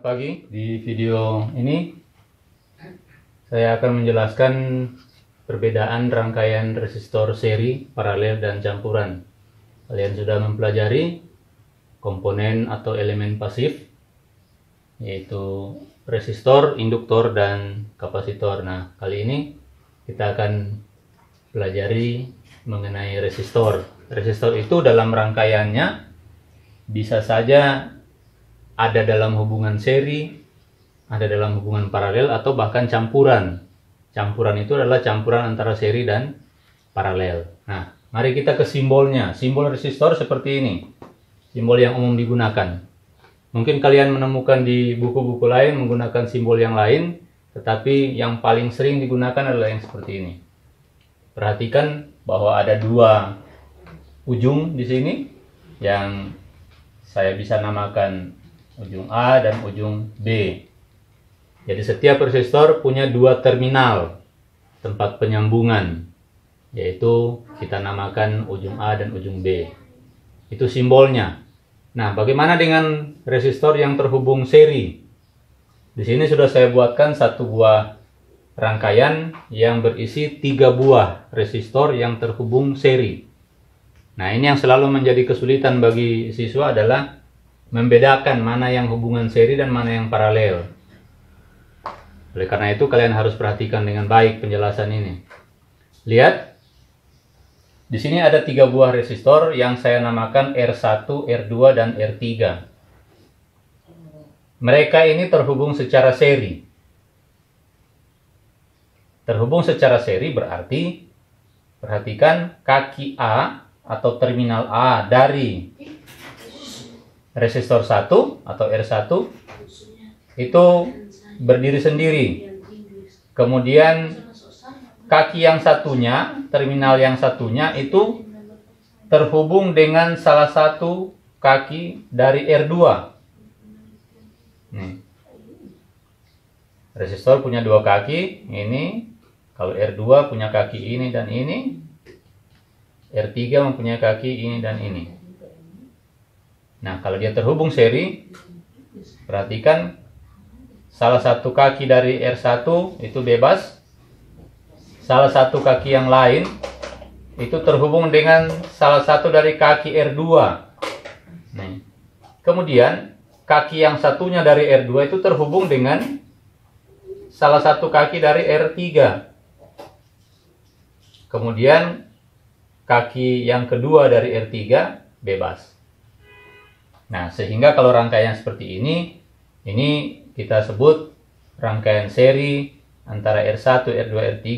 pagi. Di video ini saya akan menjelaskan perbedaan rangkaian resistor seri, paralel, dan campuran. Kalian sudah mempelajari komponen atau elemen pasif, yaitu resistor, induktor, dan kapasitor. Nah, kali ini kita akan pelajari mengenai resistor. Resistor itu dalam rangkaiannya bisa saja ada dalam hubungan seri, ada dalam hubungan paralel, atau bahkan campuran. Campuran itu adalah campuran antara seri dan paralel. Nah, mari kita ke simbolnya. Simbol resistor seperti ini. Simbol yang umum digunakan. Mungkin kalian menemukan di buku-buku lain menggunakan simbol yang lain, tetapi yang paling sering digunakan adalah yang seperti ini. Perhatikan bahwa ada dua ujung di sini yang saya bisa namakan ujung A dan ujung B. Jadi setiap resistor punya dua terminal tempat penyambungan, yaitu kita namakan ujung A dan ujung B. Itu simbolnya. Nah, bagaimana dengan resistor yang terhubung seri? Di sini sudah saya buatkan satu buah rangkaian yang berisi 3 buah resistor yang terhubung seri. Nah, ini yang selalu menjadi kesulitan bagi siswa adalah membedakan mana yang hubungan seri dan mana yang paralel. Oleh karena itu kalian harus perhatikan dengan baik penjelasan ini. Lihat, di sini ada 3 buah resistor yang saya namakan R1, R2, dan R3. Mereka ini terhubung secara seri. Terhubung secara seri berarti, perhatikan kaki A atau terminal A dari resistor 1 atau R1 itu berdiri sendiri. Kemudian kaki yang satunya, terminal yang satunya itu terhubung dengan salah satu kaki dari R2. Nih. Resistor punya 2 kaki, ini. Kalau R2 punya kaki ini dan ini. R3 mempunyai kaki ini dan ini. Nah, kalau dia terhubung seri, perhatikan salah satu kaki dari R1 itu bebas. Salah satu kaki yang lain itu terhubung dengan salah satu dari kaki R2. Nih. Kemudian, kaki yang satunya dari R2 itu terhubung dengan salah satu kaki dari R3. Kemudian, kaki yang kedua dari R3 bebas. Nah, sehingga kalau rangkaian seperti ini kita sebut rangkaian seri antara R1, R2, R3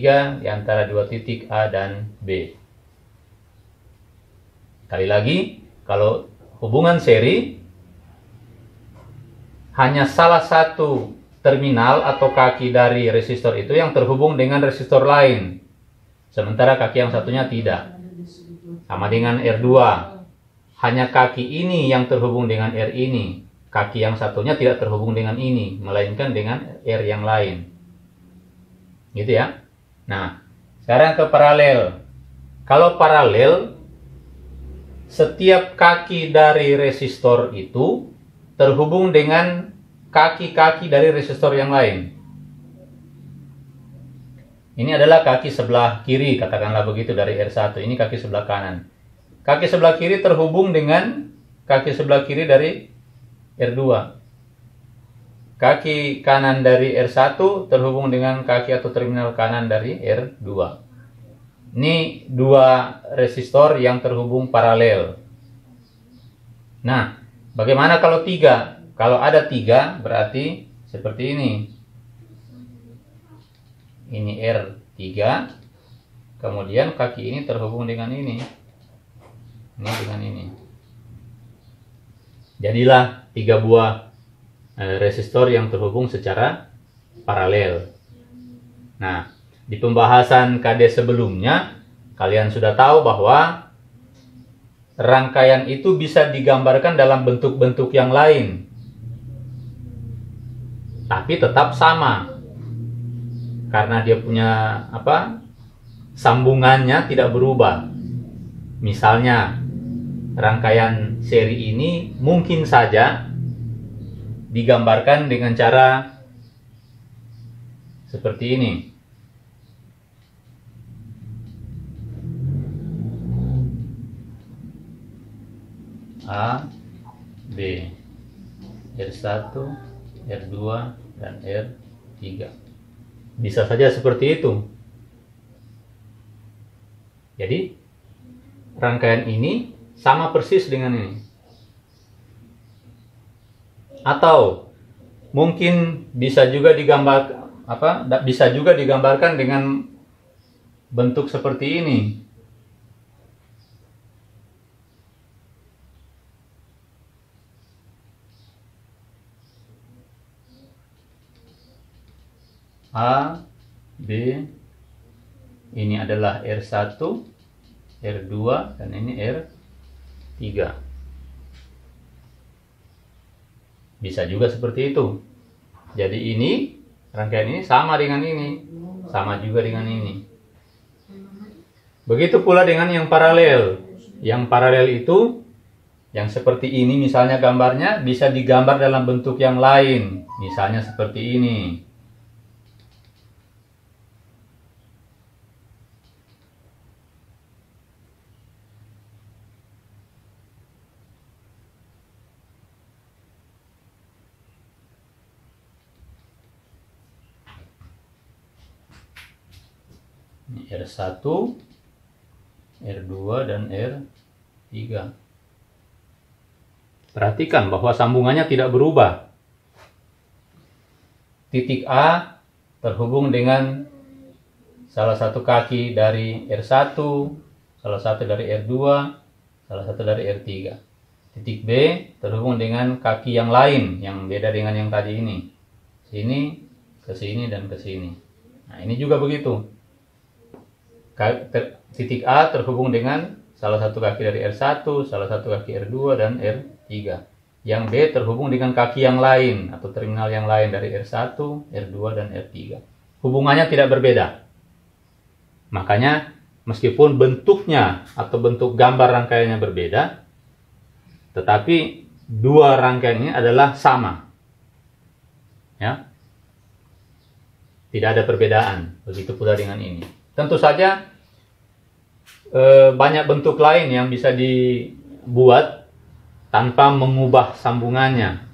di antara 2 titik A dan B. Kali lagi, kalau hubungan seri hanya salah satu terminal atau kaki dari resistor itu yang terhubung dengan resistor lain, sementara kaki yang satunya tidak. Sama dengan R2. Hanya kaki ini yang terhubung dengan R ini. Kaki yang satunya tidak terhubung dengan ini, melainkan dengan R yang lain. Gitu ya. Nah, sekarang ke paralel. Kalau paralel, setiap kaki dari resistor itu terhubung dengan kaki-kaki dari resistor yang lain. Ini adalah kaki sebelah kiri, katakanlah begitu, dari R1. Ini kaki sebelah kanan. Kaki sebelah kiri terhubung dengan kaki sebelah kiri dari R2. Kaki kanan dari R1 terhubung dengan kaki atau terminal kanan dari R2. Ini 2 resistor yang terhubung paralel. Nah, bagaimana kalau 3? Kalau ada 3 berarti seperti ini. Ini R3. Kemudian kaki ini terhubung dengan ini. Ini dengan ini. Jadilah 3 buah resistor yang terhubung secara paralel. Nah, di pembahasan KD sebelumnya, kalian sudah tahu bahwa rangkaian itu bisa digambarkan dalam bentuk-bentuk yang lain, tapi tetap sama. Karena dia punya sambungannya tidak berubah. Misalnya, rangkaian seri ini mungkin saja digambarkan dengan cara seperti ini. A, B, R1, R2, dan R3. Bisa saja seperti itu. Jadi, rangkaian ini sama persis dengan ini. Atau mungkin bisa juga digambarkan dengan bentuk seperti ini. A, B, ini adalah R1, R2, dan ini R3. Bisa juga seperti itu. Jadi ini, rangkaian ini sama dengan ini, sama juga dengan ini. Begitu pula dengan yang paralel. Yang paralel itu, yang seperti ini misalnya gambarnya, bisa digambar dalam bentuk yang lain. Misalnya seperti ini. R1, R2, dan R3. Perhatikan bahwa sambungannya tidak berubah. Titik A terhubung dengan salah satu kaki dari R1, salah satu dari R2, salah satu dari R3. Titik B terhubung dengan kaki yang lain, yang beda dengan yang tadi ini. Sini, ke sini, dan ke sini. Nah, ini juga begitu. Titik A terhubung dengan salah satu kaki dari R1, salah satu kaki R2, dan R3. Yang B terhubung dengan kaki yang lain atau terminal yang lain dari R1, R2, dan R3. Hubungannya tidak berbeda. Makanya meskipun bentuknya atau bentuk gambar rangkaiannya berbeda, tetapi dua rangkaian ini adalah sama. Ya. Tidak ada perbedaan. Begitu pula dengan ini. Tentu saja banyak bentuk lain yang bisa dibuat tanpa mengubah sambungannya,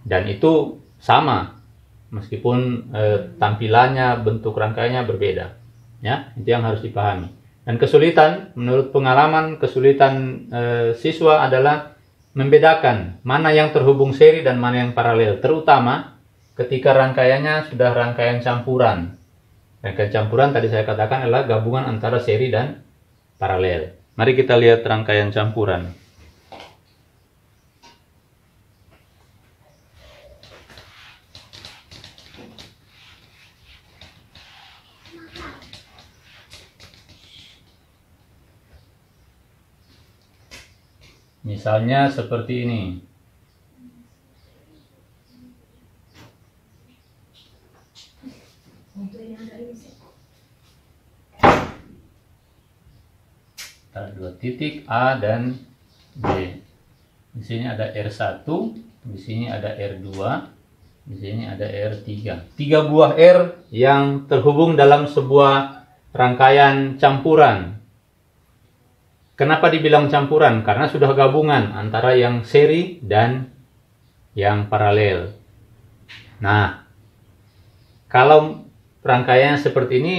dan itu sama meskipun tampilannya, bentuk rangkaiannya berbeda. Ya, itu yang harus dipahami. Dan kesulitan, menurut pengalaman, kesulitan siswa adalah membedakan mana yang terhubung seri dan mana yang paralel, terutama ketika rangkaiannya sudah rangkaian campuran. Rangkaian campuran tadi saya katakan adalah gabungan antara seri dan paralel. Mari kita lihat rangkaian campuran. Misalnya seperti ini. Ada dua titik A dan B. Di sini ada R1, di sini ada R2, di sini ada R3. 3 buah R yang terhubung dalam sebuah rangkaian campuran. Kenapa dibilang campuran? Karena sudah gabungan antara yang seri dan yang paralel. Nah, kalau rangkaian seperti ini,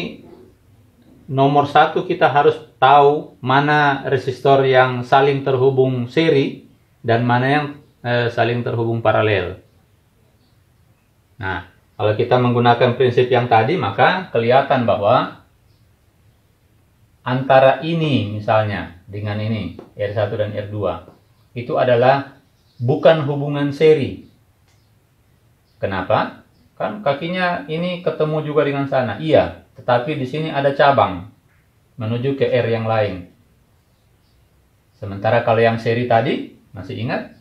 nomor satu kita harus tahu mana resistor yang saling terhubung seri dan mana yang saling terhubung paralel. Nah, kalau kita menggunakan prinsip yang tadi, maka kelihatan bahwa antara ini misalnya dengan ini, R1 dan R2, itu adalah bukan hubungan seri. Kenapa? Kan kakinya ini ketemu juga dengan sana. Iya, tetapi di sini ada cabang menuju ke R yang lain. Sementara kalau yang seri tadi, masih ingat?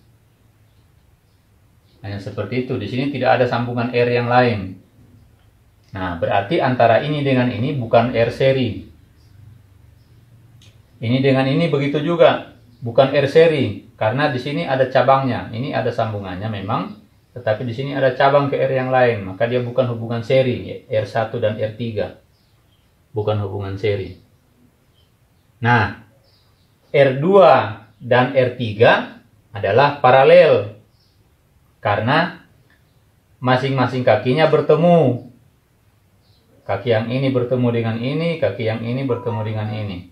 Hanya seperti itu. Di sini tidak ada sambungan R yang lain. Nah, berarti antara ini dengan ini bukan R seri. Ini dengan ini begitu juga, bukan R seri, karena di sini ada cabangnya, ini ada sambungannya memang, tetapi di sini ada cabang ke R yang lain, maka dia bukan hubungan seri, R1 dan R3. Bukan hubungan seri. Nah, R2 dan R3 adalah paralel karena masing-masing kakinya bertemu. Kaki yang ini bertemu dengan ini, kaki yang ini bertemu dengan ini.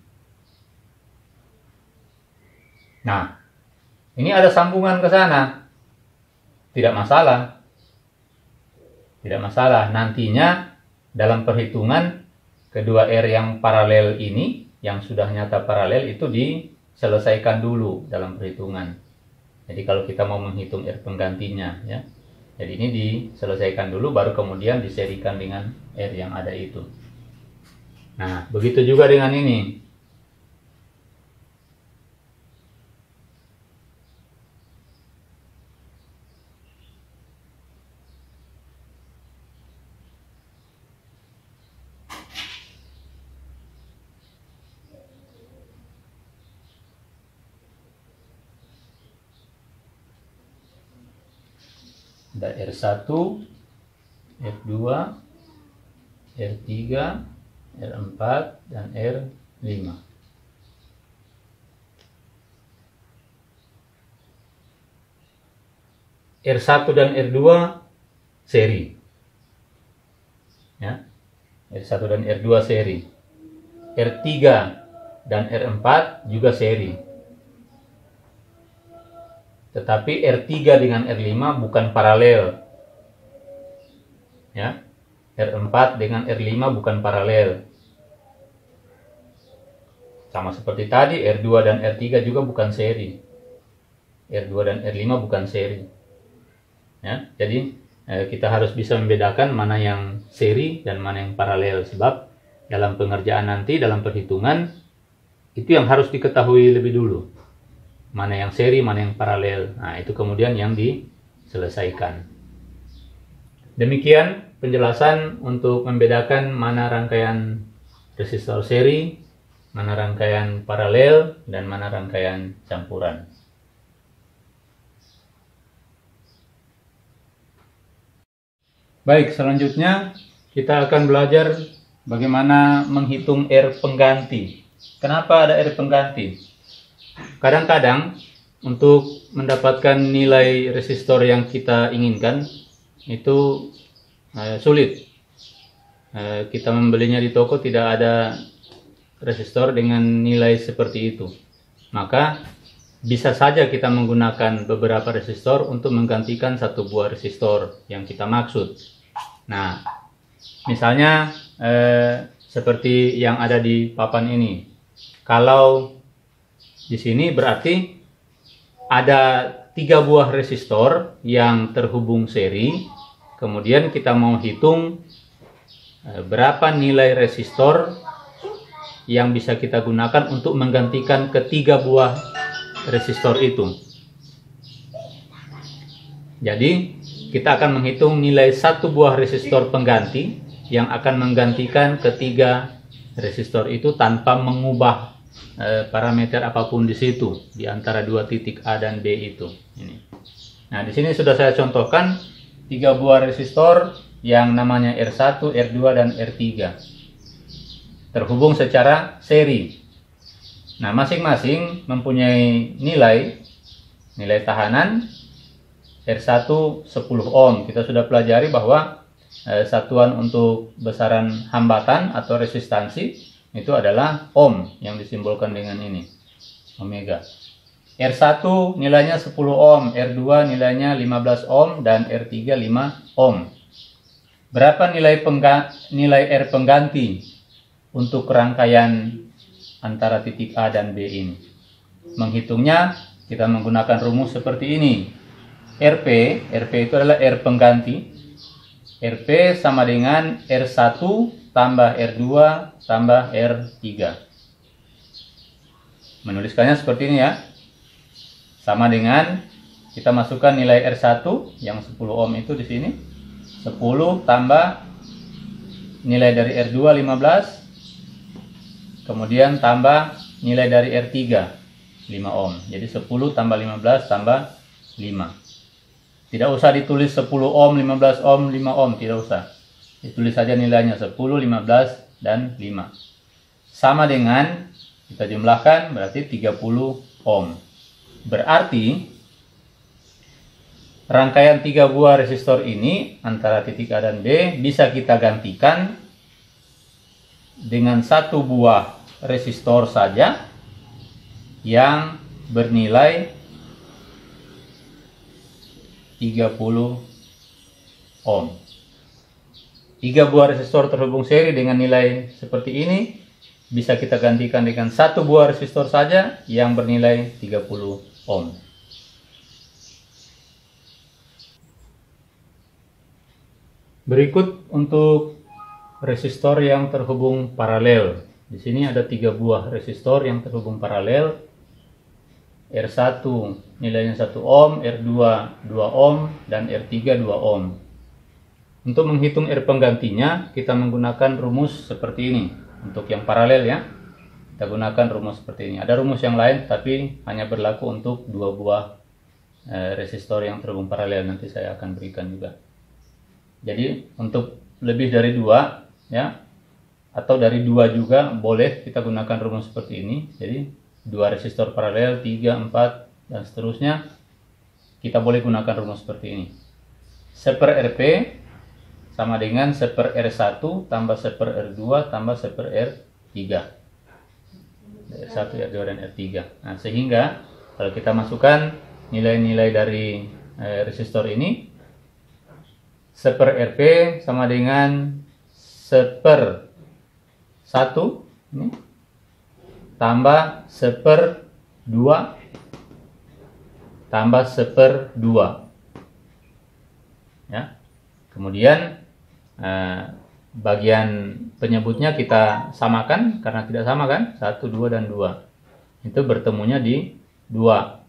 Nah, ini ada sambungan ke sana. Tidak masalah. Tidak masalah. Nantinya dalam perhitungan kedua R yang paralel ini, yang sudah nyata paralel itu diselesaikan dulu dalam perhitungan. Jadi kalau kita mau menghitung R penggantinya, ya. Jadi ini diselesaikan dulu, baru kemudian diserikan dengan R yang ada itu. Nah, begitu juga dengan ini. Ada R1, R2, R3, R4, dan R5. R1 dan R2 seri. Ya. R1 dan R2 seri. R3 dan R4 juga seri. Tetapi R3 dengan R5 bukan paralel. Ya. R4 dengan R5 bukan paralel. Sama seperti tadi, R2 dan R3 juga bukan seri. R2 dan R5 bukan seri. Ya, jadi kita harus bisa membedakan mana yang seri dan mana yang paralel. Sebab dalam pengerjaan nanti, dalam perhitungan, itu yang harus diketahui lebih dulu. Mana yang seri, mana yang paralel. Nah, itu kemudian yang diselesaikan. Demikian penjelasan untuk membedakan mana rangkaian resistor seri, mana rangkaian paralel, dan mana rangkaian campuran. Baik, selanjutnya kita akan belajar bagaimana menghitung R pengganti. Kenapa ada R pengganti? Kadang-kadang untuk mendapatkan nilai resistor yang kita inginkan itu sulit. Kita membelinya di toko, tidak ada resistor dengan nilai seperti itu. Maka bisa saja kita menggunakan beberapa resistor untuk menggantikan satu buah resistor yang kita maksud. Nah, misalnya seperti yang ada di papan ini. Kalau di sini berarti ada 3 buah resistor yang terhubung seri. Kemudian kita mau hitung berapa nilai resistor yang bisa kita gunakan untuk menggantikan ketiga buah resistor itu. Jadi kita akan menghitung nilai satu buah resistor pengganti yang akan menggantikan ketiga resistor itu tanpa mengubah parameter apapun di situ, di antara dua titik A dan B itu. Ini. Nah, di sini sudah saya contohkan 3 buah resistor yang namanya R1, R2, dan R3 terhubung secara seri. Nah, masing-masing mempunyai nilai tahanan. R1 10 ohm. Kita sudah pelajari bahwa satuan untuk besaran hambatan atau resistansi itu adalah ohm yang disimbolkan dengan ini, omega. R1 nilainya 10 ohm, R2 nilainya 15 ohm, dan R3 5 ohm. Berapa nilai R pengganti untuk rangkaian antara titik A dan B ini? Menghitungnya kita menggunakan rumus seperti ini. RP itu adalah R pengganti. RP sama dengan R1 tambah R2 tambah R3. Menuliskannya seperti ini ya. Sama dengan kita masukkan nilai R1 yang 10 ohm itu di sini. 10 tambah nilai dari R2 15. Kemudian tambah nilai dari R3 5 ohm. Jadi 10 tambah 15 tambah 5. Tidak usah ditulis 10 ohm, 15 ohm, 5 ohm, tidak usah. Ditulis saja nilainya 10, 15, dan 5. Sama dengan kita jumlahkan berarti 30 ohm. Berarti rangkaian 3 buah resistor ini antara titik A dan B bisa kita gantikan dengan 1 buah resistor saja yang bernilai 30 ohm. 3 buah resistor terhubung seri dengan nilai seperti ini bisa kita gantikan dengan 1 buah resistor saja yang bernilai 30 ohm. Berikut untuk resistor yang terhubung paralel. Di sini ada 3 buah resistor yang terhubung paralel. R1 nilainya 1 ohm, R2 2 ohm, dan R3 2 ohm. Untuk menghitung R penggantinya, kita menggunakan rumus seperti ini. Untuk yang paralel ya, kita gunakan rumus seperti ini. Ada rumus yang lain, tapi hanya berlaku untuk 2 buah resistor yang terhubung paralel. Nanti saya akan berikan juga. Jadi untuk lebih dari 2 ya, atau dari 2 juga boleh kita gunakan rumus seperti ini. Jadi 2 resistor paralel, 3, 4, dan seterusnya kita boleh gunakan rumus seperti ini. 1 per Rp sama dengan 1 per R1 tambah 1 per R2 tambah 1 per R3. R1, R2, dan R3. Nah, sehingga kalau kita masukkan nilai-nilai dari resistor ini, 1 per Rp sama dengan 1 per 1 ini, tambah 1 per 2 tambah 1 per 2 ya. Kemudian bagian penyebutnya kita samakan karena tidak sama kan, 1, 2, dan 2 itu bertemunya di 2.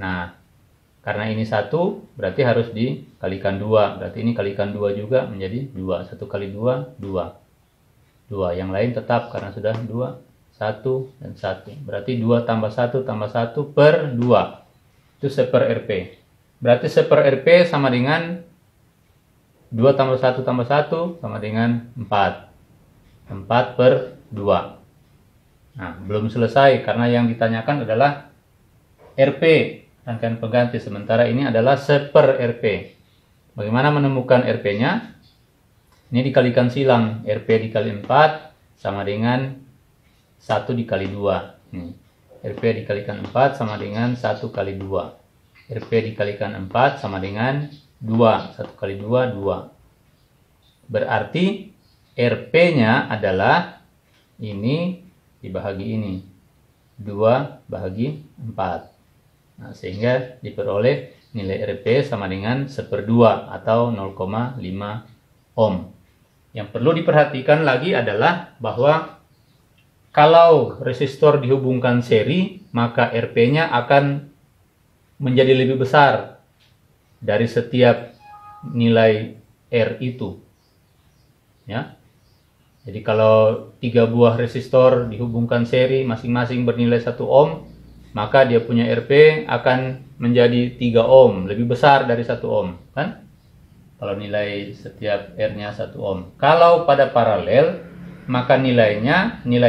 Nah, karena ini 1 berarti harus dikalikan 2, berarti ini kalikan 2 juga menjadi 2. 1 kali 2 2. Yang lain tetap karena sudah 2, 1, dan 1. Berarti 2 tambah 1 tambah 1 per 2. Itu 1 per Rp. Berarti 1 per Rp sama dengan 2 tambah 1 tambah 1 sama dengan 4. 4 per 2. Nah, belum selesai karena yang ditanyakan adalah Rp, rangkaian pengganti. Sementara ini adalah 1 per Rp. Bagaimana menemukan Rp-nya? Ini dikalikan silang. Rp dikali 4 sama dengan 1 dikali 2. Rp dikalikan 4 sama dengan 1 kali 2. Rp dikalikan 4 sama dengan 2. 1 kali 2, 2. Berarti Rp-nya adalah ini dibahagi ini. 2 bahagi 4. Nah, sehingga diperoleh nilai Rp sama dengan 1 per 2 atau 0,5 ohm. Yang perlu diperhatikan lagi adalah bahwa kalau resistor dihubungkan seri, maka Rp-nya akan menjadi lebih besar dari setiap nilai R itu. Ya. Jadi kalau 3 buah resistor dihubungkan seri masing-masing bernilai 1 ohm, maka dia punya Rp akan menjadi 3 ohm, lebih besar dari 1 ohm, kan? Kalau nilai setiap R-nya 1 ohm. Kalau pada paralel, maka nilai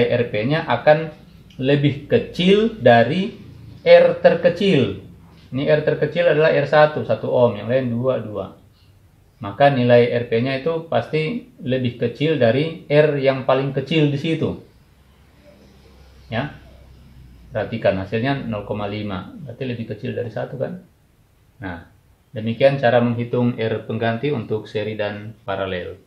Rp-nya akan lebih kecil dari R terkecil. Ini R terkecil adalah R1, 1 ohm, yang lain 2, 2. Maka nilai Rp-nya itu pasti lebih kecil dari R yang paling kecil di situ. Ya. Perhatikan hasilnya 0,5. Berarti lebih kecil dari 1 kan? Nah, demikian cara menghitung R pengganti untuk seri dan paralel.